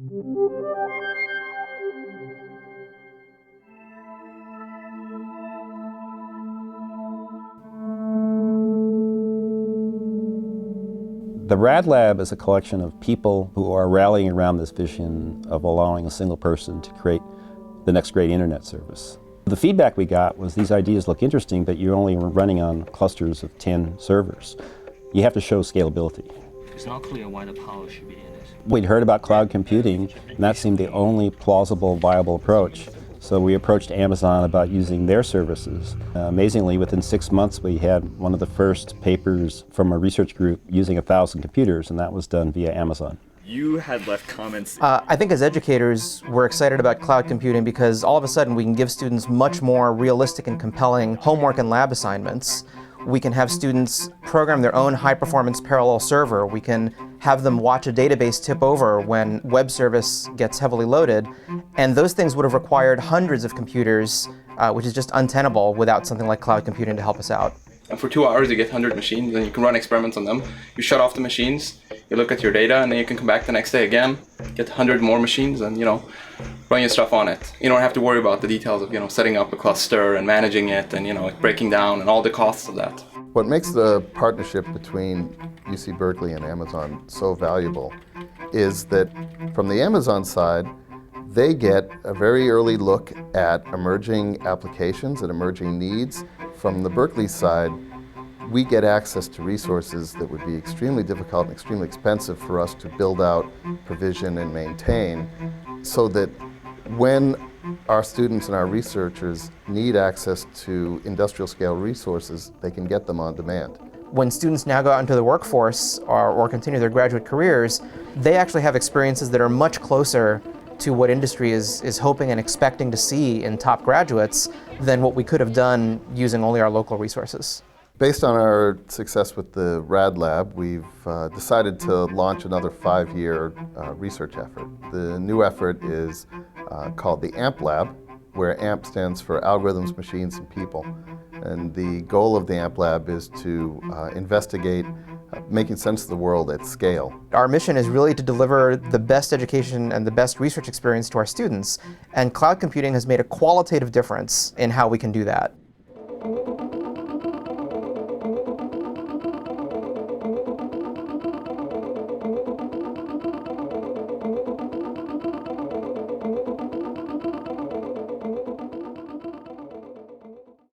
The Rad Lab is a collection of people who are rallying around this vision of allowing a single person to create the next great internet service. The feedback we got was these ideas look interesting, but you're only running on clusters of 10 servers. You have to show scalability. It's not clear why the power should be in it. We'd heard about cloud computing, and that seemed the only plausible, viable approach. So we approached Amazon about using their services. Amazingly, within 6 months, we had one of the first papers from a research group using 1,000 computers, and that was done via Amazon. You had left comments. I think as educators, we're excited about cloud computing because all of a sudden we can give students much more realistic and compelling homework and lab assignments. We can have students program their own high-performance parallel server. We can have them watch a database tip over when web service gets heavily loaded. And those things would have required hundreds of computers, which is just untenable without something like cloud computing to help us out. And for 2 hours you get 100 machines and you can run experiments on them. You shut off the machines, you look at your data, and then you can come back the next day again, get 100 more machines and, run your stuff on it. You don't have to worry about the details of, setting up a cluster and managing it and, it breaking down and all the costs of that. What makes the partnership between UC Berkeley and Amazon so valuable is that from the Amazon side, they get a very early look at emerging applications and emerging needs. From the Berkeley side, we get access to resources that would be extremely difficult and extremely expensive for us to build out, provision, and maintain, so that when our students and our researchers need access to industrial scale resources, they can get them on demand. When students now go out into the workforce or continue their graduate careers, they actually have experiences that are much closer to what industry is hoping and expecting to see in top graduates than what we could have done using only our local resources. Based on our success with the Rad Lab, we've decided to launch another 5-year research effort. The new effort is called the AMP Lab, where AMP stands for Algorithms, Machines, and People. And the goal of the AMP Lab is to investigate making sense of the world at scale. Our mission is really to deliver the best education and the best research experience to our students, and cloud computing has made a qualitative difference in how we can do that.